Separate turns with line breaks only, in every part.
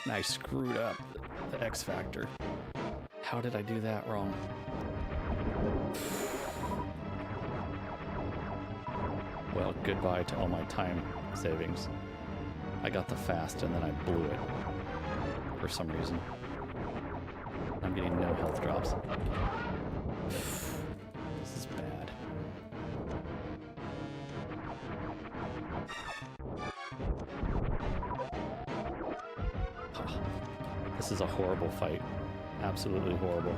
And I screwed up the X factor. How did I do that wrong? Well, goodbye to all my time savings. I got the fast and then I blew it for some reason. I'm getting no health drops. This is bad. This is a horrible fight. Absolutely horrible.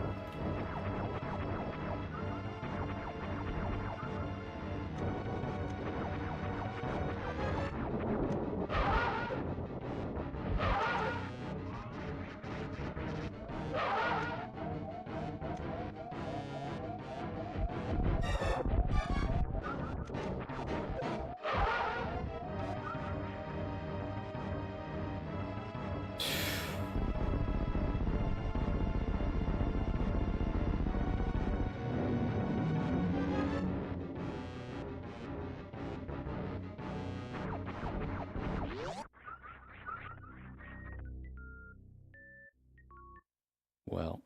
Well,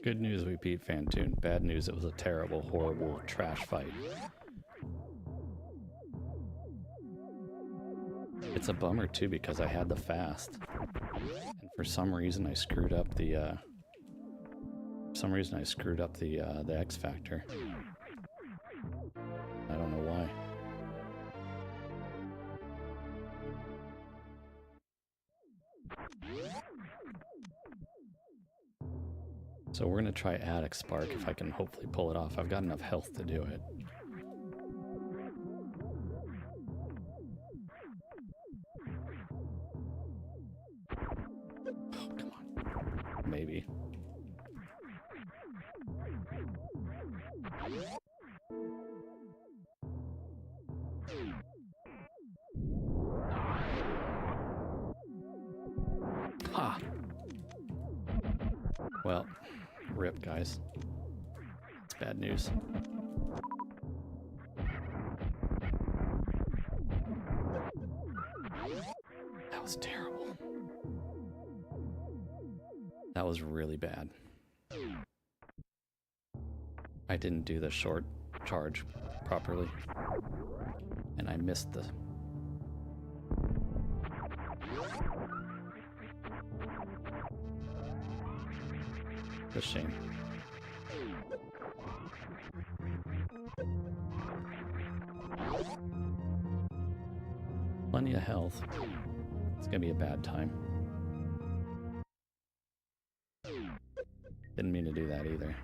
good news we beat Fantoon. Bad news it was a terrible, horrible trash fight. It's a bummer too because I had the fast, and for some reason I screwed up the the X factor. I don't know why. So we're gonna try add Spark if I can hopefully pull it off. I've got enough health to do it. Oh, come on. Maybe. Ha! Well, rip, guys. It's bad news. That was terrible. That was really bad. I didn't do the short charge properly, and I missed the... It's a shame. Plenty of health. It's gonna be a bad time. Didn't mean to do that either.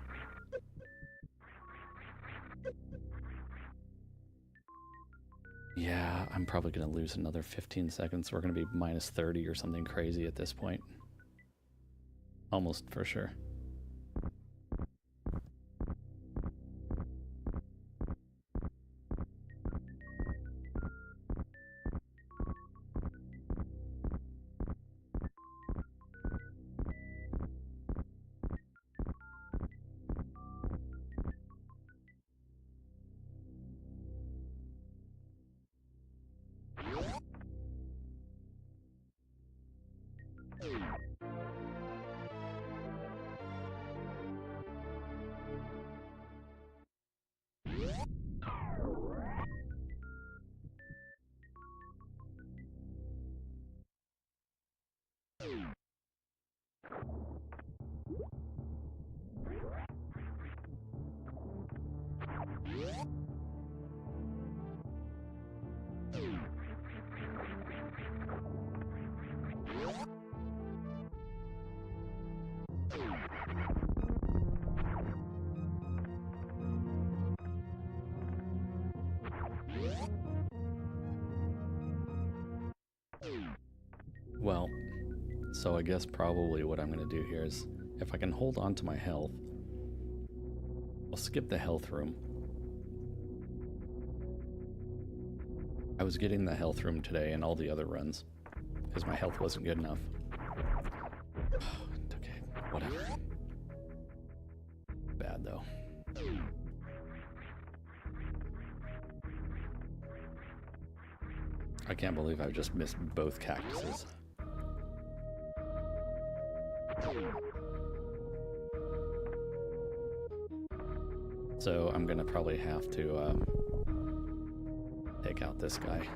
Yeah, I'm probably gonna lose another 15 seconds. We're gonna be minus 30 or something crazy at this point. Almost for sure. Well, so I guess probably what I'm going to do here is, if I can hold on to my health, I'll skip the health room. I was getting the health room today and all the other runs, because my health wasn't good enough. Okay, whatever. Bad though. I can't believe I've just missed both cactuses. So I'm gonna probably have to take out this guy.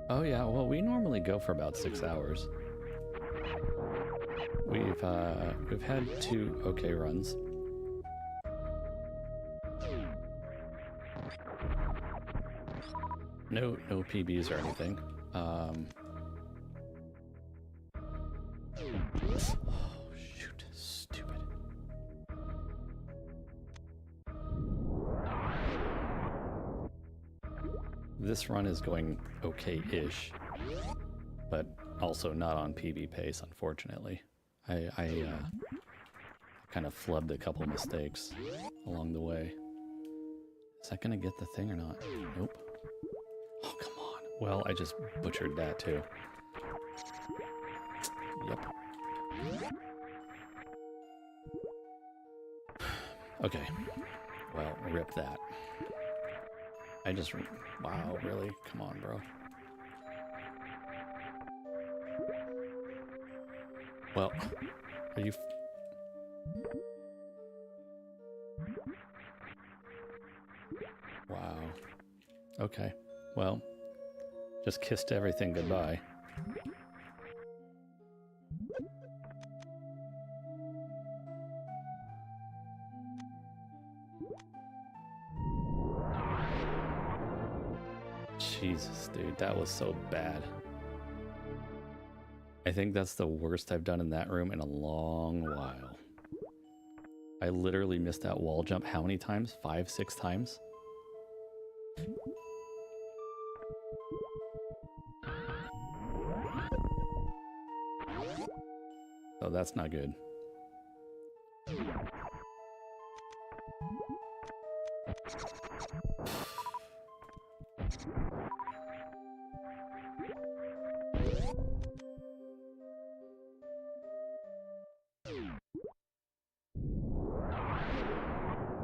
Oh yeah, well we normally go for about 6 hours. We've had 2 okay runs. No PBs or anything. Oh shoot, stupid. This run is going okay-ish, but also not on PB pace, unfortunately. I kind of flubbed a couple mistakes along the way. Is that gonna get the thing or not? Nope. Oh, come on. Well, I just butchered that too. Yep. Okay. Well, rip that. Wow, really? Come on, bro. Well, are you... Wow. Okay. Well, just kissed everything goodbye. Jesus, dude, that was so bad. I think that's the worst I've done in that room in a long while. I literally missed that wall jump how many times? 5, 6 times? So that's not good.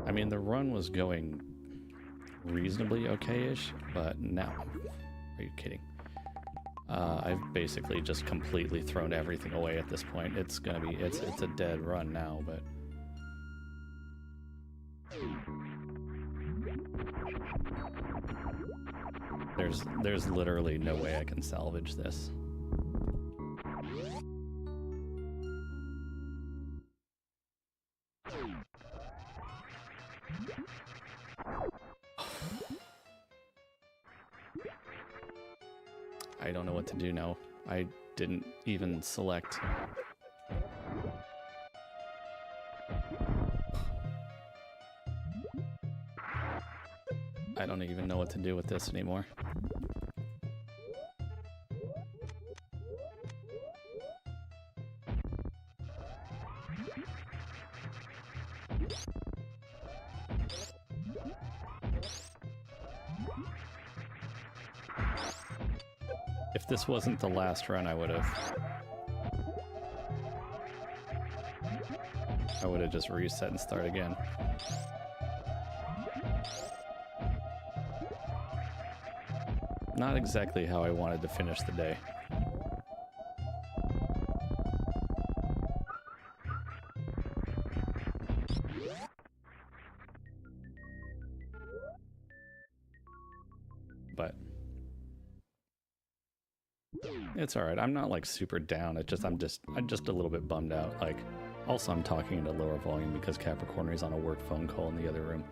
I mean, the run was going reasonably okay-ish, but now... Are you kidding? I've basically just completely thrown everything away at this point. It's gonna be... It's a dead run now, but... There's literally no way I can salvage this. I don't know what to do now. I didn't even select. I don't even know what to do with this anymore. If this wasn't the last run, I would have just reset and start again. Not exactly how I wanted to finish the day. But it's all right. I'm not like super down. It's just I'm just a little bit bummed out. Like, also I'm talking at a lower volume because Capricorn is on a work phone call in the other room.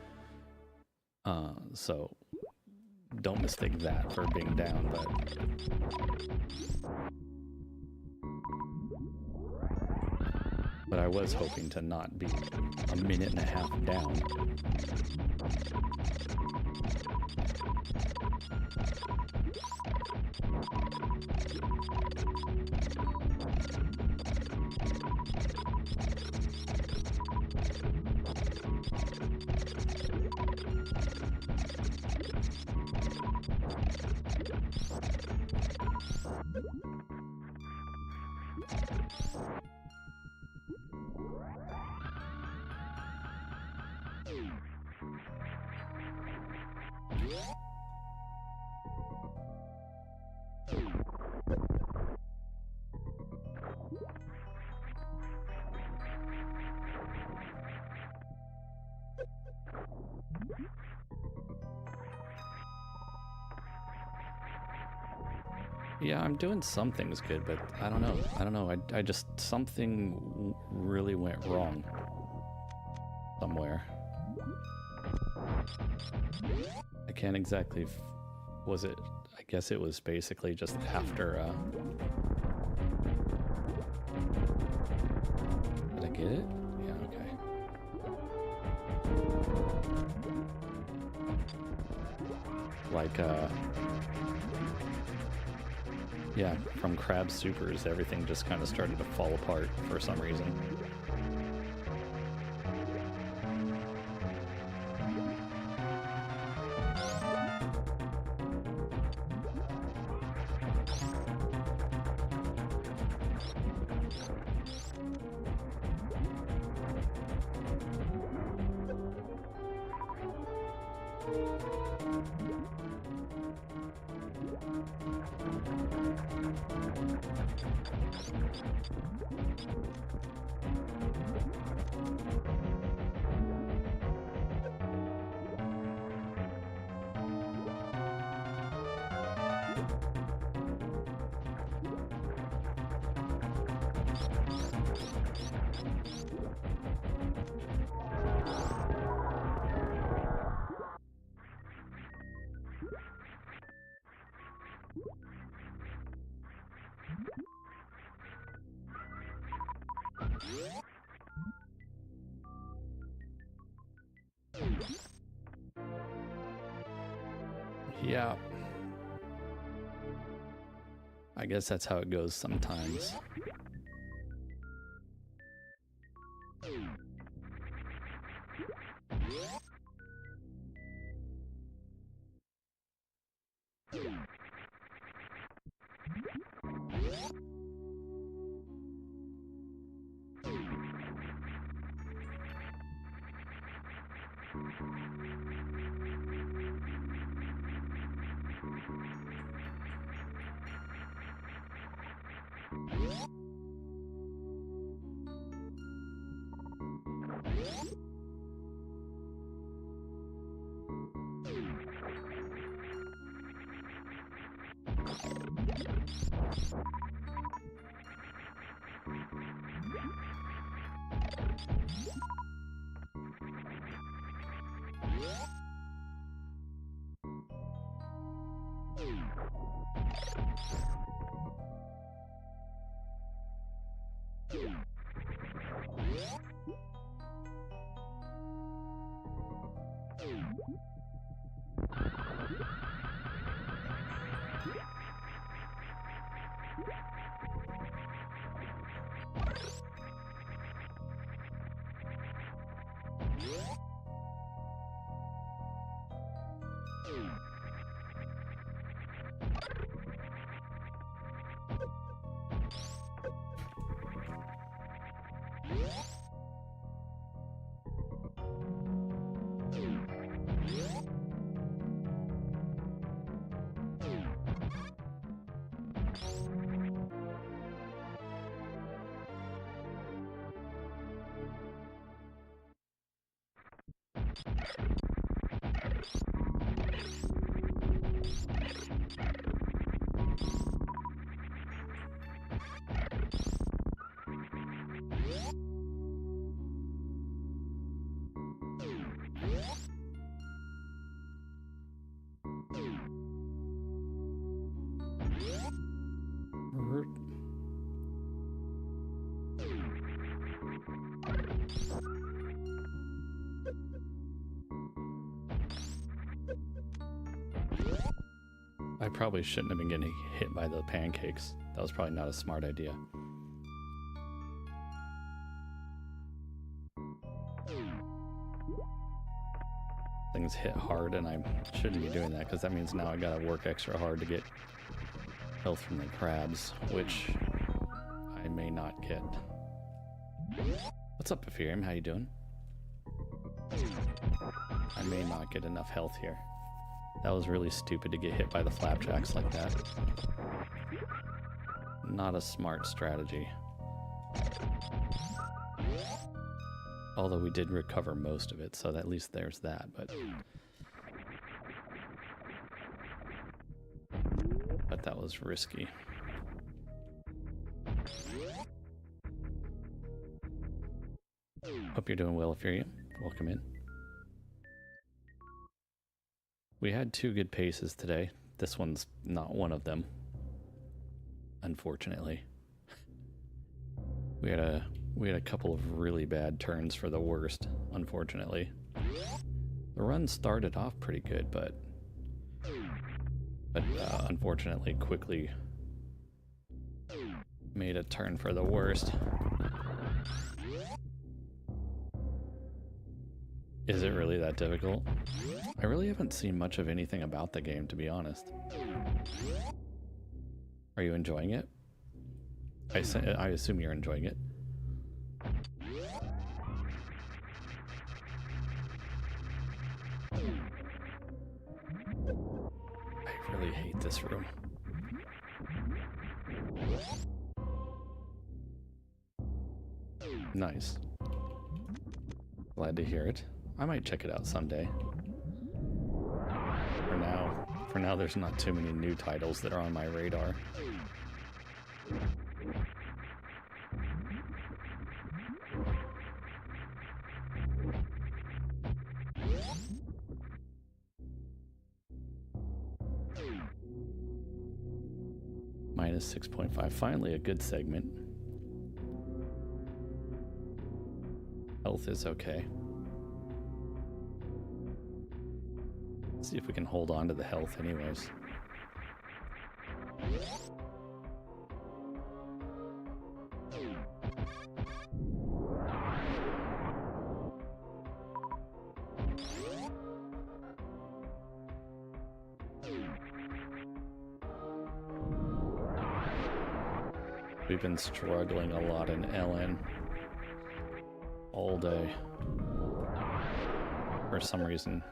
So don't mistake that for being down, but I was hoping to not be a minute and a half down. Yeah, I'm doing some things good, but I don't know. I don't know. I just, something really went wrong somewhere. I can't exactly, was it, I guess it was basically just after, did I get it? Yeah, okay. Like, yeah, from Crab Supers, everything just kind of started to fall apart for some reason. Yeah. I guess that's how it goes sometimes. I probably shouldn't have been getting hit by the pancakes. That was probably not a smart idea. Things hit hard, and I shouldn't be doing that because that means now I gotta work extra hard to get health from the crabs, which I may not get. What's up, Ethereum? How you doing? I may not get enough health here. That was really stupid to get hit by the flapjacks like that. Not a smart strategy. Although we did recover most of it, so at least there's that, but that was risky. Hope you're doing well, Ethereum. Welcome in. We had 2 good paces today. This one's not one of them, unfortunately. We had a couple of really bad turns for the worst, unfortunately. The run started off pretty good, but unfortunately quickly made a turn for the worst. Is it really that difficult? I really haven't seen much of anything about the game, to be honest. Are you enjoying it? I assume you're enjoying it. I really hate this room. Nice. Glad to hear it. I might check it out someday. For now there's not too many new titles that are on my radar. Minus 6.5. Finally a good segment. Health is okay. See if we can hold on to the health anyways. We've been struggling a lot in LN all day for some reason.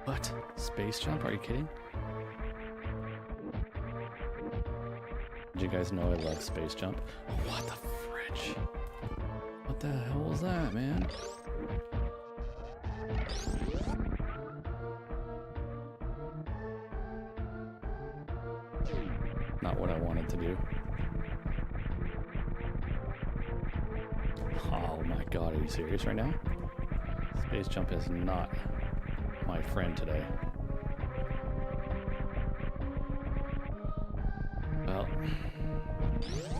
What? Space jump? Are you kidding? Did you guys know I love space jump? Oh, what the fridge? What the hell was that, man? Not what I wanted to do. Oh my god, are you serious right now? Space jump is not my friend today. Well,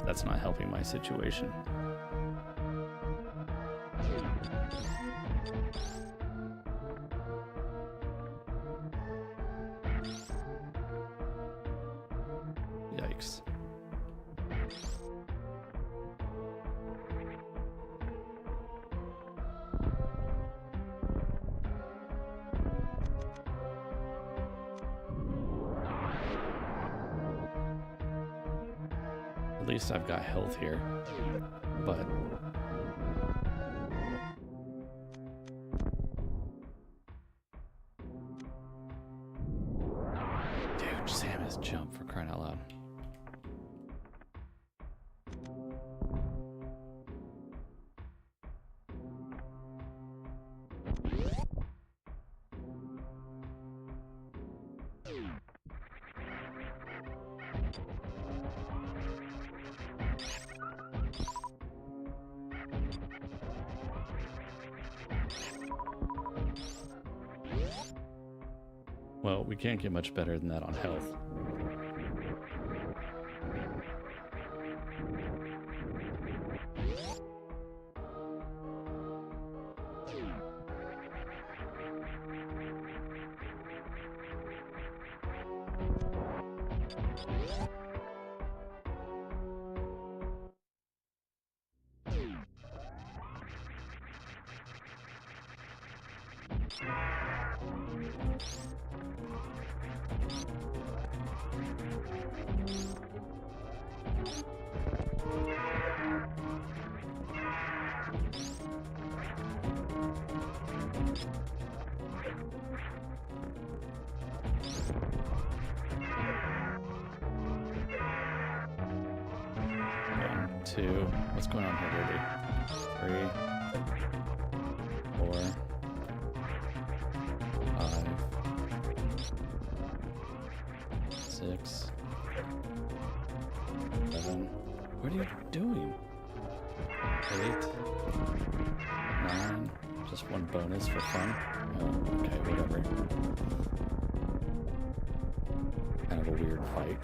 that's not helping my situation. Yikes. At least I've got health here, but dude, Sam has jumped for crying out loud. Well, we can't get much better than that on health. 2. What's going on here, really? 3, 4, 5, 6, 7. What are you doing? 8, 9. Just one bonus for fun. Oh, okay, whatever. Kind of a weird fight.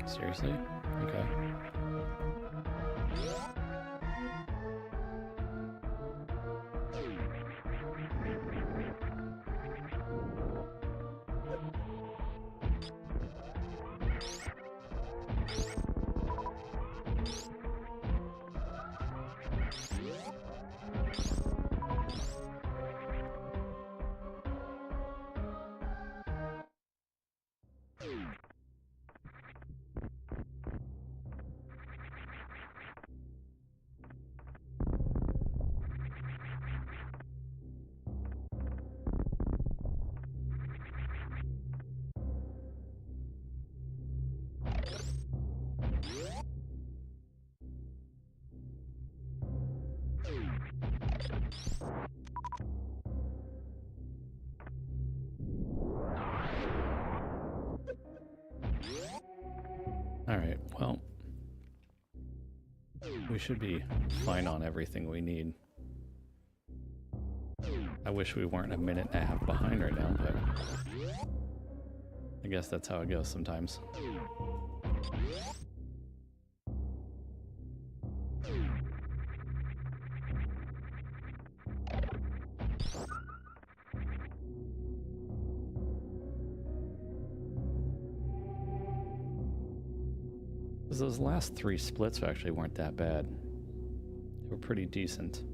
Seriously? Okay. Alright, well, we should be fine on everything we need. I wish we weren't a minute and a half behind right now, but I guess that's how it goes sometimes. Those last 3 splits actually weren't that bad. They were pretty decent.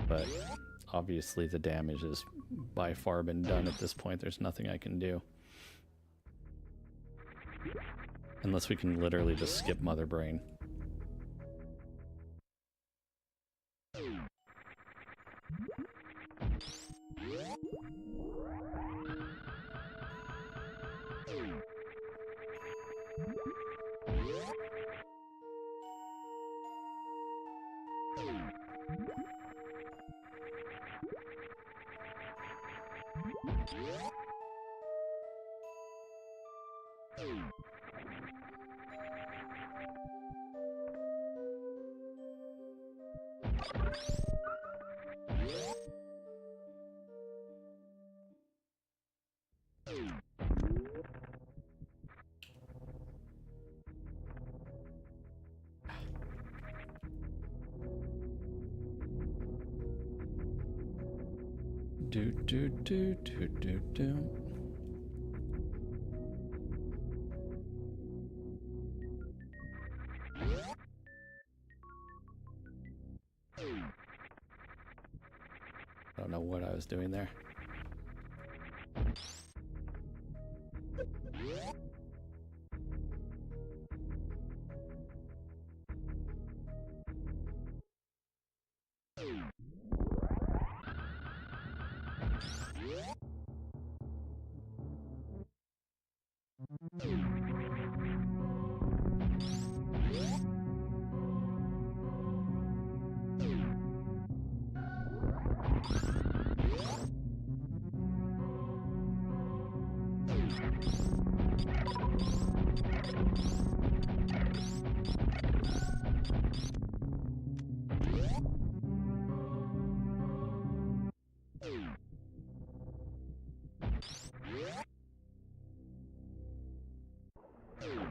But obviously the damage has by far been done at this point. There's nothing I can do. Unless we can literally just skip Mother Brain. Do do do do do do. doing there.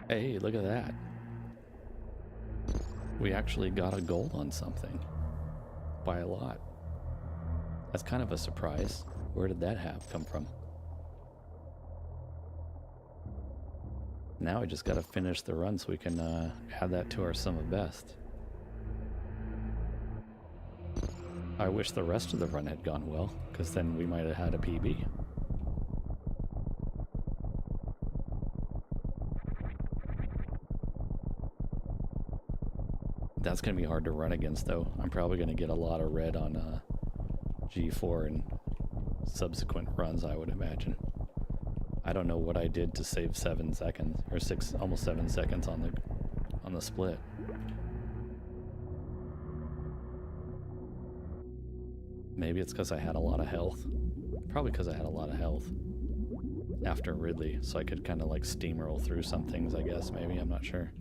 Hey, look at that. We actually got a gold on something. By a lot. That's kind of a surprise. Where did that have come from? Now I just gotta finish the run so we can add that to our sum of best. I wish the rest of the run had gone well, because then we might have had a PB. That's going to be hard to run against, though. I'm probably going to get a lot of red on G4 and subsequent runs, I would imagine. I don't know what I did to save 7 seconds, or 6, almost 7 seconds on the split. Maybe it's because I had a lot of health. Probably because I had a lot of health after Ridley, so I could kind of like steamroll through some things, I guess. Maybe, I'm not sure.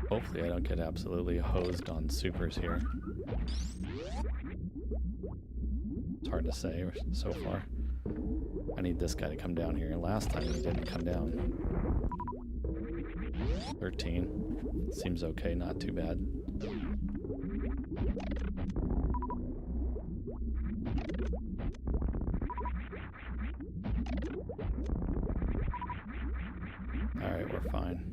Hopefully I don't get absolutely hosed on supers here. It's hard to say so far. I need this guy to come down here. Last time he didn't come down. 13. Seems okay, not too bad. Alright, we're fine.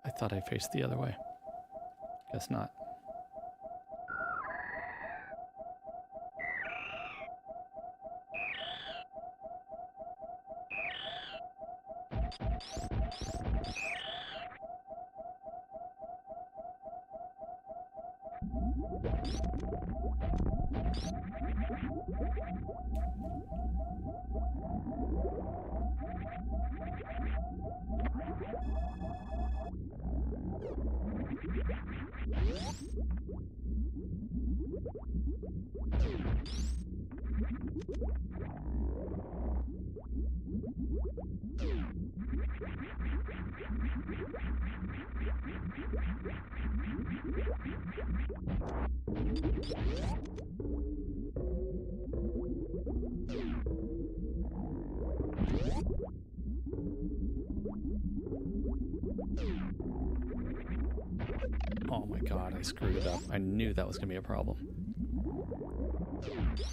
I thought I faced the other way. Guess not. Oh my god, I screwed it up. I knew that was going to be a problem.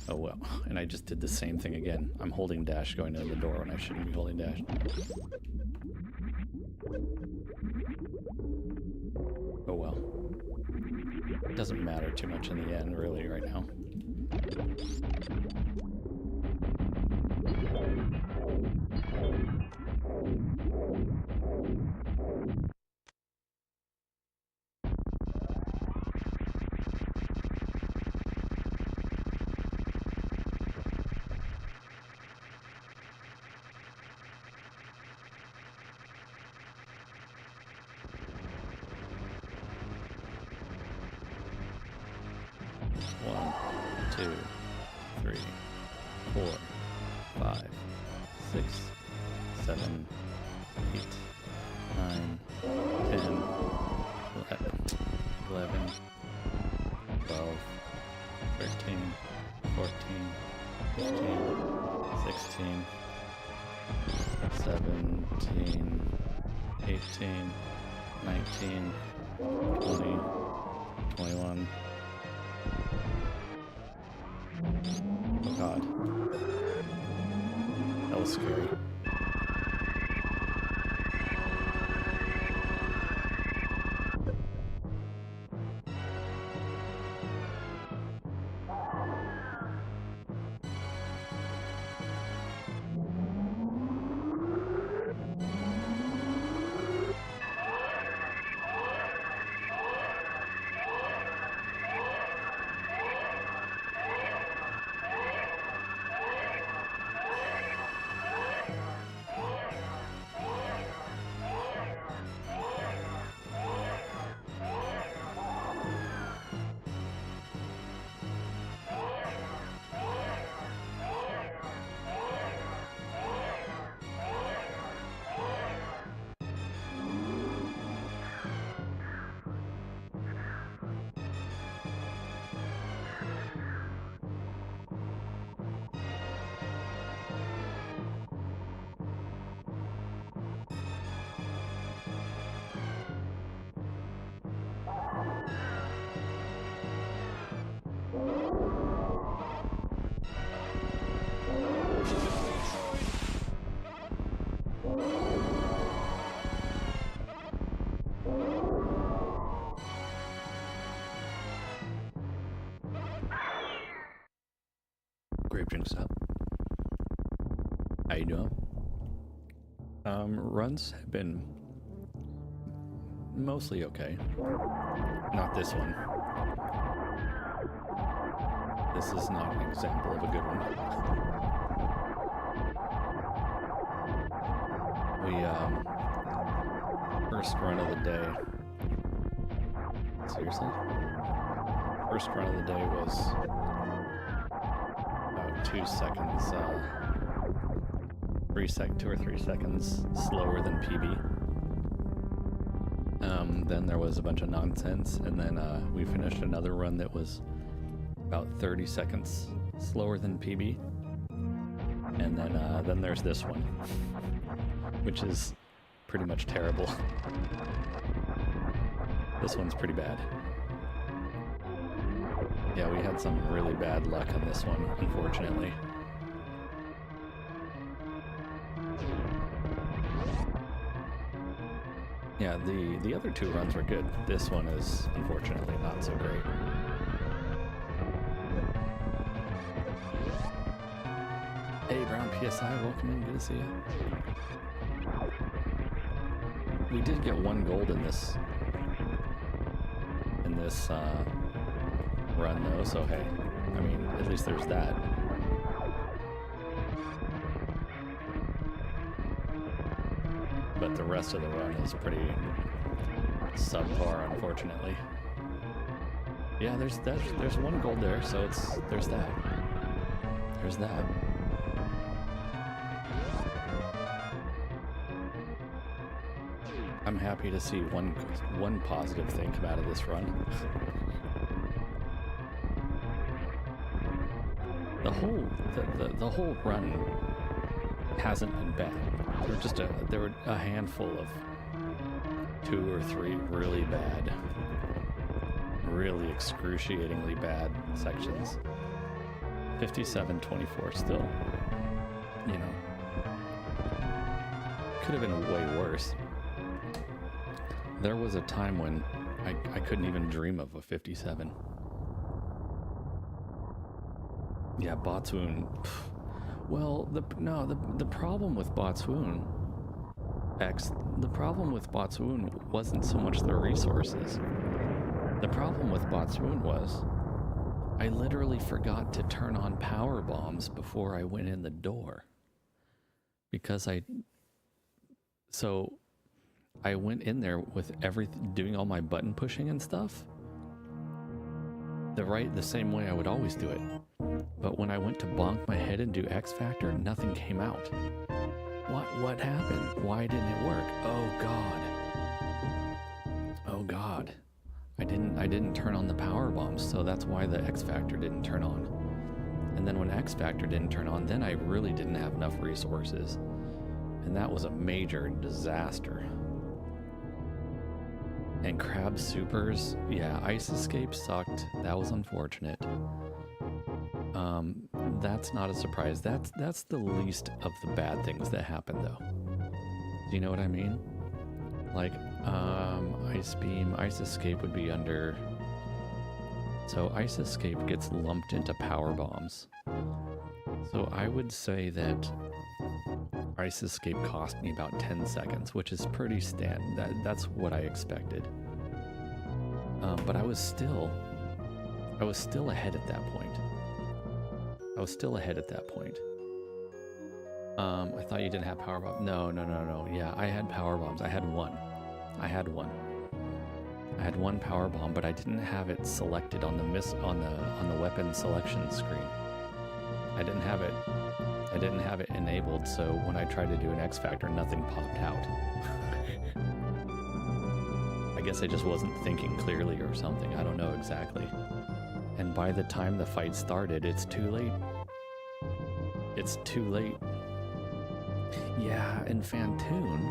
Oh well, and I just did the same thing again. I'm holding dash going in the door when I shouldn't be holding dash. Oh well. It doesn't matter too much in the end, really, right now. 2, 3, 4, 5, 6, 7, 8, 9, 10, 11, 12, 13, 14, 15, 16, 17, 18, 19, 20, 21. Oh god. That was scary. Grape drinks up. How you doing? Runs have been mostly okay. Not this one. This is not an example of a good one. We, first run of the day. Seriously? First run of the day was about 2 seconds, 2 or 3 seconds slower than PB. Then there was a bunch of nonsense, and then we finished another run that was about 30 seconds slower than PB. And then there's this one, which is pretty much terrible. This one's pretty bad. Yeah, we had some really bad luck on this one, unfortunately. Yeah, the other 2 runs were good. This one is unfortunately not so great. Hey, Brown PSI, welcome in. Good to see you. We did get 1 gold in this run though, so hey, I mean, at least there's that. But the rest of the run is pretty subpar, unfortunately. Yeah, there's 1 gold there, so there's that. There's that. I'm happy to see one positive thing come out of this run. The whole run hasn't been bad. There were a handful of 2 or 3 really bad, really excruciatingly bad sections. 57-24 still, you know, could have been way worse. There was a time when I couldn't even dream of a 57. Yeah, Botswoon. Well, the problem with Botswoon, the problem with Botswoon wasn't so much the resources. The problem with Botswoon was I literally forgot to turn on power bombs before I went in the door. Because I went in there with everything, doing all my button pushing and stuff. the same way I would always do it. But when I went to bonk my head and do X Factor, nothing came out. What happened? Why didn't it work? Oh God. Oh God. I didn't turn on the power bombs, so that's why the X Factor didn't turn on. And then when X Factor didn't turn on, then I really didn't have enough resources. And that was a major disaster. And Crab Supers, yeah, Ice Escape sucked. That was unfortunate. That's not a surprise. That's the least of the bad things that happened, though. Do you know what I mean? Like, Ice Beam, Ice Escape would be under... So Ice Escape gets lumped into power bombs. So I would say that Ice Escape cost me about 10 seconds, which is pretty that's what I expected. But I was still ahead at that point. I thought you didn't have power bombs. No. Yeah, I had power bombs. I had one power bomb, but I didn't have it selected on the weapon selection screen. I didn't have it enabled, so when I tried to do an X Factor, nothing popped out. I guess I just wasn't thinking clearly or something. I don't know exactly. And by the time the fight started, it's too late. It's too late. Yeah, and Fantoon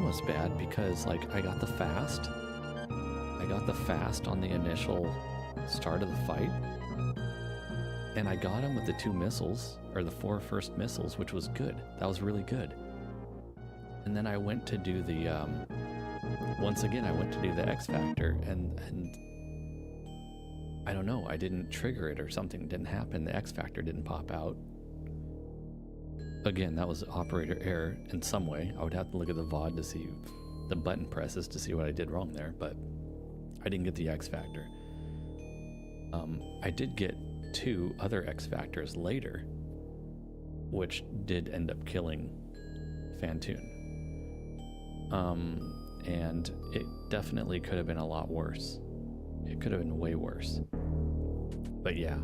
was bad because, like, I got the fast on the initial start of the fight, and I got him with the 2 missiles, or the 4 first missiles, which was good. That was really good. And then I went to do the once again I went to do the X Factor, and I don't know, I didn't trigger it or something didn't happen. The X Factor didn't pop out. Again, that was operator error in some way. I would have to look at the VOD to see the button presses to see what I did wrong there, but I didn't get the X Factor. I did get 2 other X Factors later, which did end up killing Fantoon. And it definitely could have been a lot worse. It could have been way worse. But yeah,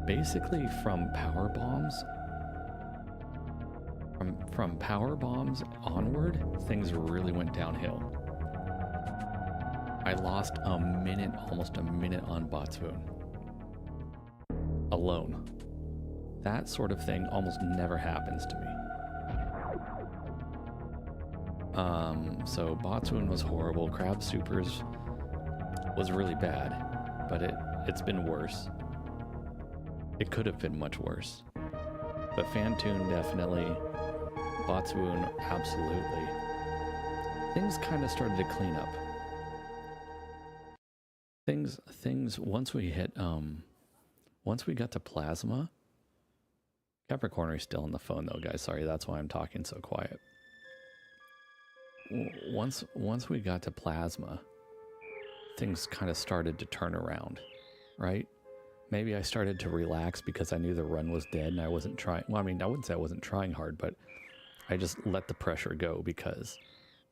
basically from power bombs onward, things really went downhill. I lost almost a minute on Botswoon alone. That sort of thing almost never happens to me. So Botswoon was horrible. Crab Supers was really bad, but it's been worse. It could have been much worse. But Fantoon definitely, Botswoon absolutely. Things kind of started to clean up. Things once we got to Plasma. Capricorn is still on the phone though, guys. Sorry, that's why I'm talking so quiet. Once we got to Plasma, things kind of started to turn around, right? Maybe I started to relax because I knew the run was dead and I wasn't trying. Well, I mean, I wouldn't say I wasn't trying hard, but I just let the pressure go because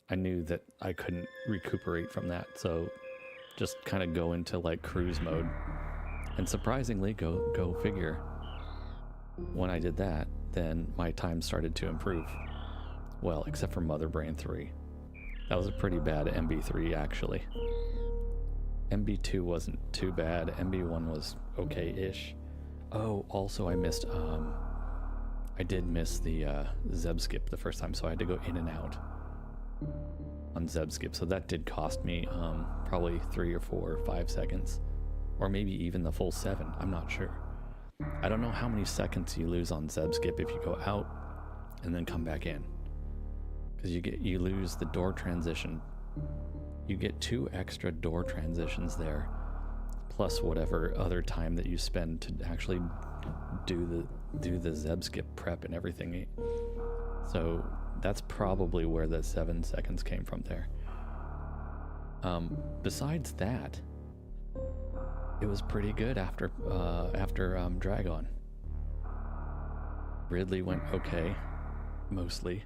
I knew that I couldn't recuperate from that. So just kind of go into like cruise mode. And surprisingly, go figure, when I did that, then my time started to improve. Well, except for Mother Brain 3. That was a pretty bad MB3 actually. MB2 wasn't too bad. MB1 was okay-ish. Oh, also I did miss the Zeb skip the first time, so I had to go in and out on Zeb skip. So that did cost me probably 3 or 4 or 5 seconds, or maybe even the full 7. I'm not sure. I don't know how many seconds you lose on Zeb skip if you go out and then come back in, because you lose the door transition. You get 2 extra door transitions there, plus whatever other time that you spend to actually do the Zeb skip prep and everything. So that's probably where the 7 seconds came from there. Besides that, it was pretty good after Dragon. Ridley went okay, mostly.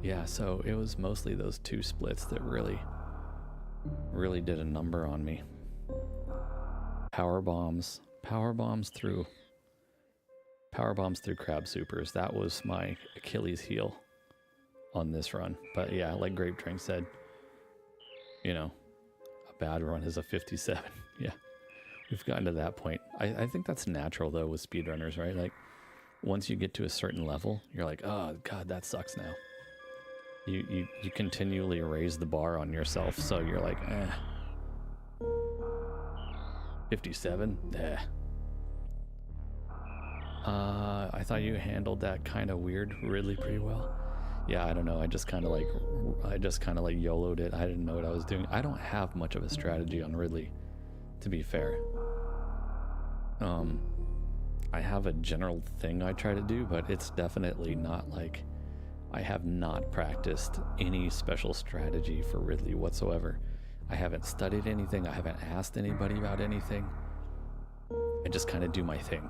Yeah, so it was mostly those 2 splits that really really did a number on me. Power bombs through crab supers. That was my Achilles heel on this run. But yeah, like Grape Drink said, you know, a bad run is a 57. Yeah, we've gotten to that point. I think that's natural though with speedrunners, right? Like once you get to a certain level, you're like, oh god, that sucks now. You continually raise the bar on yourself, so you're like, 57? I thought you handled that kind of weird Ridley pretty well. Yeah, I don't know. I just kind of like YOLO'd it. I didn't know what I was doing. I don't have much of a strategy on Ridley, to be fair. I have a general thing I try to do, but it's definitely not like I have not practiced any special strategy for Ridley whatsoever. I haven't studied anything. I haven't asked anybody about anything. I just kind of do my thing.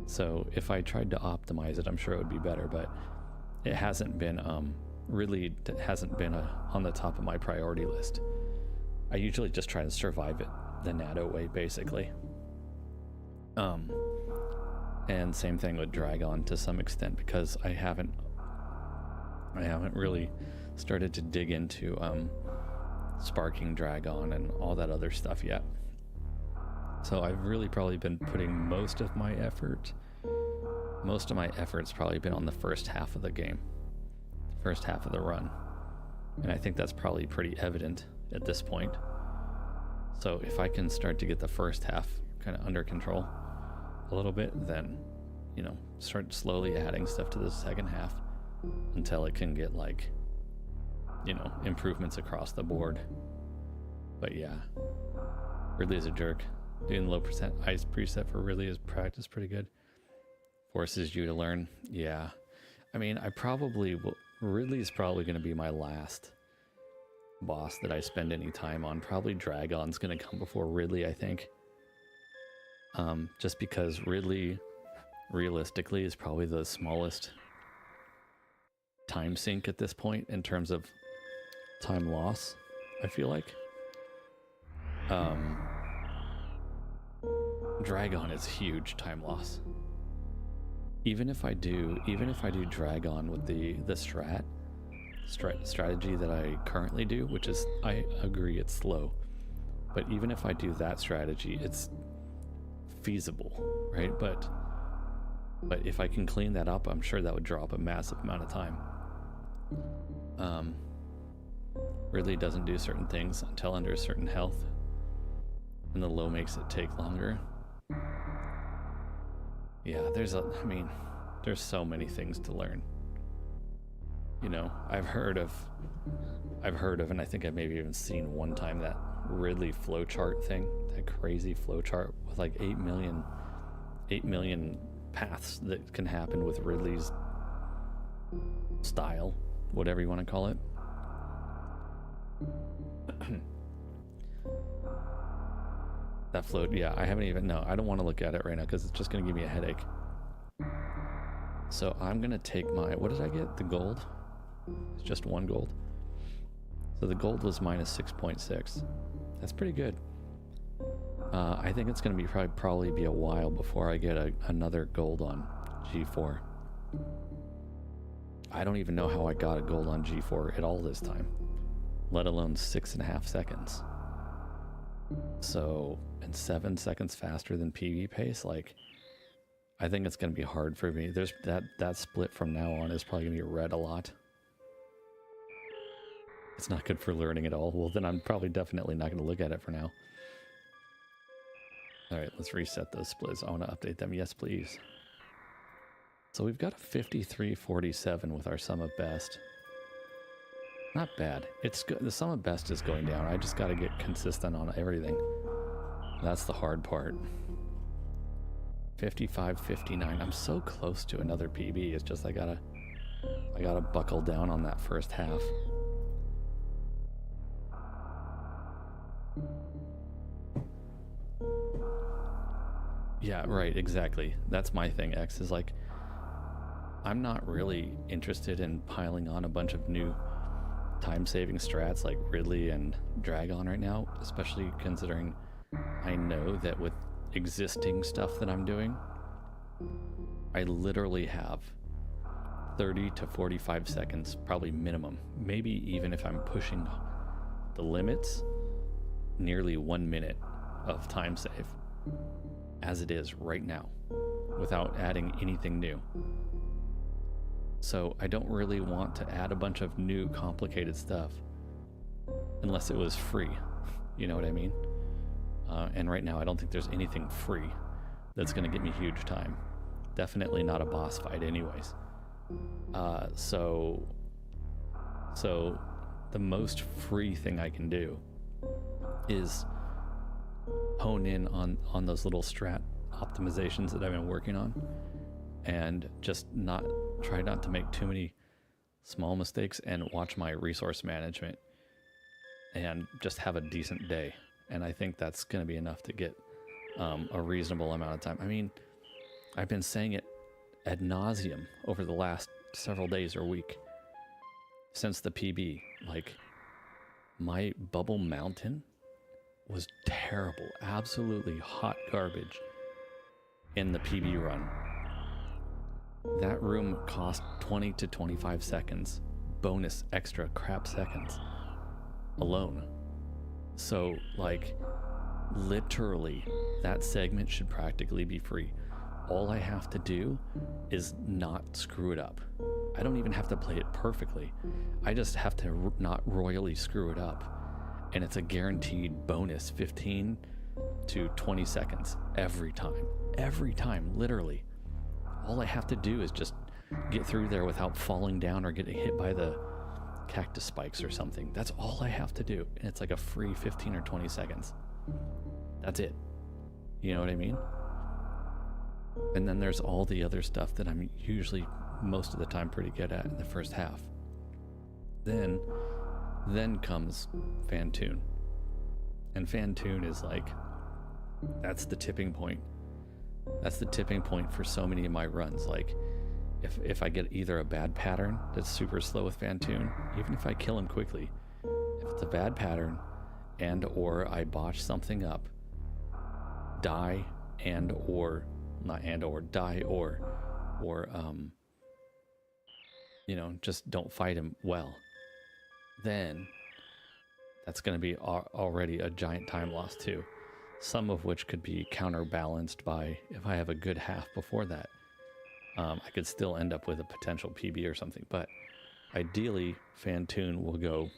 So if I tried to optimize it, I'm sure it would be better, but it hasn't been, really hasn't been on the top of my priority list. I usually just try to survive it the Natto way, basically. And same thing with Dragon to some extent, because I haven't really started to dig into sparking Dragon and all that other stuff yet. So I've really probably been putting most of my effort's probably been on the first half of the game, first half of the run. And I think that's probably pretty evident at this point. So if I can start to get the first half kind of under control a little bit, then, you know, start slowly adding stuff to the second half until it can get like, you know, improvements across the board. But yeah, Ridley's a jerk. Doing low percent ice preset for Ridley is practice pretty good. Forces you to learn. Yeah. I mean, I probably will. Ridley's probably going to be my last boss that I spend any time on. Probably Dragon's going to come before Ridley, I think. Just because Ridley, realistically, is probably the smallest time sink at this point in terms of time loss, I feel like. Dragon is huge time loss. Even if I do Dragon with the strategy that I currently do, which is, I agree it's slow, but even if I do that strategy, it's feasible, right? But if I can clean that up, I'm sure that would drop a massive amount of time. Ridley doesn't do certain things until under a certain health, and the low makes it take longer. Yeah, there's so many things to learn. You know, I've heard of, and I think I've maybe even seen one time that Ridley flowchart thing, that crazy flowchart with like 8 million paths that can happen with Ridley's style, whatever you want to call it. That float, yeah, I don't want to look at it right now because it's just going to give me a headache. So I'm going to take my, what did I get? The gold? It's just 1 gold. So the gold was minus 6.6. That's pretty good. I think it's going to be probably be a while before I get another gold on G4. I don't even know how I got a gold on G4 at all this time, let alone 6.5 seconds. So, and 7 seconds faster than PB pace, like, I think it's going to be hard for me. There's that split from now on is probably going to be red a lot. It's not good for learning at all. Well, then I'm probably definitely not going to look at it for now. All right, let's reset those splits. I want to update them. Yes, please. So we've got a 53.47 with our sum of best. Not bad. It's good. The sum of best is going down. I just got to get consistent on everything. That's the hard part. 55.59. I'm so close to another PB. It's just I gotta buckle down on that first half. Yeah, right, exactly. That's my thing, X, is like, I'm not really interested in piling on a bunch of new time-saving strats like Ridley and Dragon right now, especially considering I know that with existing stuff that I'm doing, I literally have 30 to 45 seconds, probably minimum. Maybe even if I'm pushing the limits, nearly 1 minute of time save as it is right now without adding anything new. So I don't really want to add a bunch of new complicated stuff unless it was free. You know what I mean? And right now I don't think there's anything free that's going to get me huge time. Definitely not a boss fight anyways. So the most free thing I can do is hone in on those little strat optimizations that I've been working on, and just try not to make too many small mistakes, and watch my resource management and just have a decent day. And I think that's going to be enough to get a reasonable amount of time. I mean, I've been saying it ad nauseum over the last several days or week since the PB. Like, my Bubble Mountain was terrible, absolutely hot garbage in the PB run. That room cost 20 to 25 seconds, bonus extra crap seconds alone. So, like, literally, that segment should practically be free. All I have to do is not screw it up. I don't even have to play it perfectly. I just have to not royally screw it up. And it's a guaranteed bonus 15 to 20 seconds every time. Every time, literally. All I have to do is just get through there without falling down or getting hit by the cactus spikes or something. That's all I have to do. And it's like a free 15 or 20 seconds. That's it. You know what I mean? And then there's all the other stuff that I'm usually most of the time pretty good at in the first half. Then comes Fantoon. And Fantoon is like, that's the tipping point. That's the tipping point for so many of my runs. Like, if I get either a bad pattern that's super slow with Fantoon, even if I kill him quickly, if it's a bad pattern and or I botch something up, die and or not and or die or you know, just don't fight him well, then that's going to be already a giant time loss too, some of which could be counterbalanced by if I have a good half before that. I could still end up with a potential PB or something, but ideally Fantoon will go,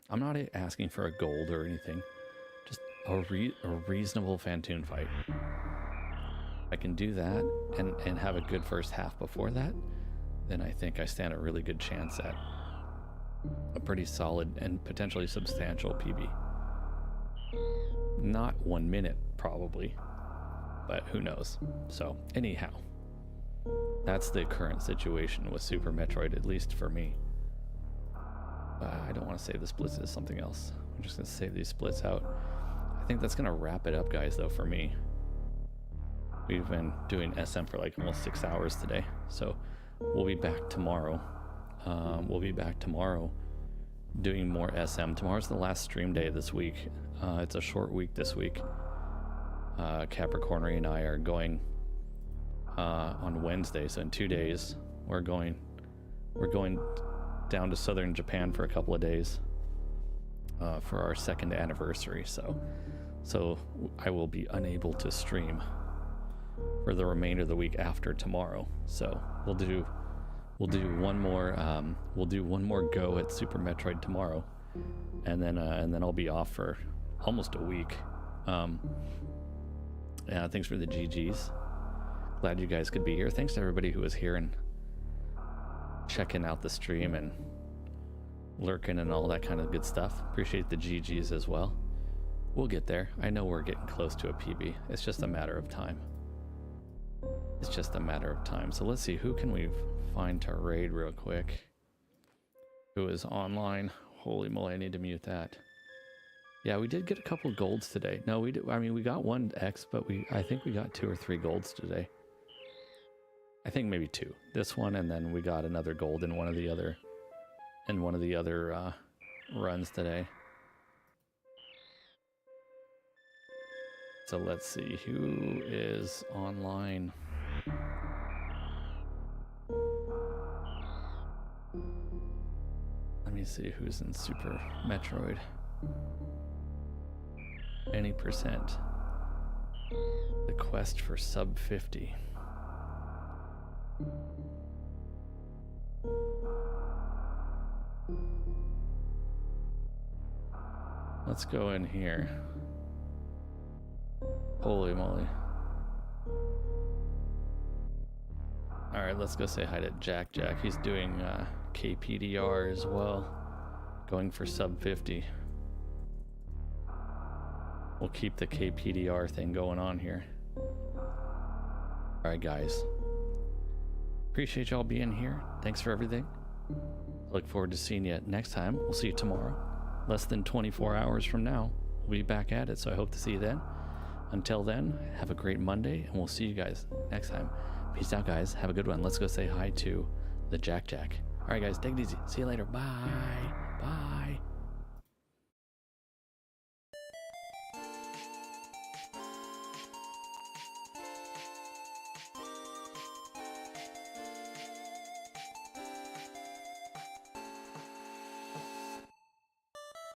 I'm not asking for a gold or anything, just a reasonable Fantoon fight. I can do that and have a good first half before that, then I think I stand a really good chance at a pretty solid and potentially substantial PB. Not 1 minute, probably, but who knows. So, anyhow, that's the current situation with Super Metroid, at least for me. I don't want to save the splits as something else. I'm just going to save these splits out. I think that's going to wrap it up, guys, though, for me. We've been doing SM for like almost 6 hours today, so we'll be back tomorrow. Doing more SM. Tomorrow's the last stream day this week. It's a short week this week. Capricornery and I are going on Wednesday, so in 2 days we're going down to southern Japan for a couple of days for our 2nd anniversary. So I will be unable to stream for the remainder of the week after tomorrow. So we'll do one more go at Super Metroid tomorrow, and then I'll be off for almost a week. Yeah, thanks for the GGs. Glad you guys could be here. Thanks to everybody who was here and checking out the stream and lurking and all that kind of good stuff. Appreciate the GGs as well. We'll get there. I know we're getting close to a PB. It's just a matter of time. It's just a matter of time. So let's see, who can we find to raid real quick? Who is online? Holy moly, I need to mute that. Yeah, we did get a couple golds today. No, we did. I mean, we got 1 X, but I think we got 2 or 3 golds today. I think maybe 2. This one, and then we got another gold in one of the other runs today. So let's see who is online. Let me see who's in Super Metroid. Any percent. The quest for sub 50. Let's go in here. Holy moly. Alright, let's go say hi to Jack Jack. He's doing KPDR as well. Going for sub 50. We'll keep the KPDR thing going on here. Alright guys. Appreciate y'all being here. Thanks for everything. Look forward to seeing you next time. We'll see you tomorrow. Less than 24 hours from now. We'll be back at it, so I hope to see you then. Until then, have a great Monday, and we'll see you guys next time. Peace out, guys. Have a good one. Let's go say hi to the Jack Jack. Alright guys, take it easy. See you later. Bye. Bye.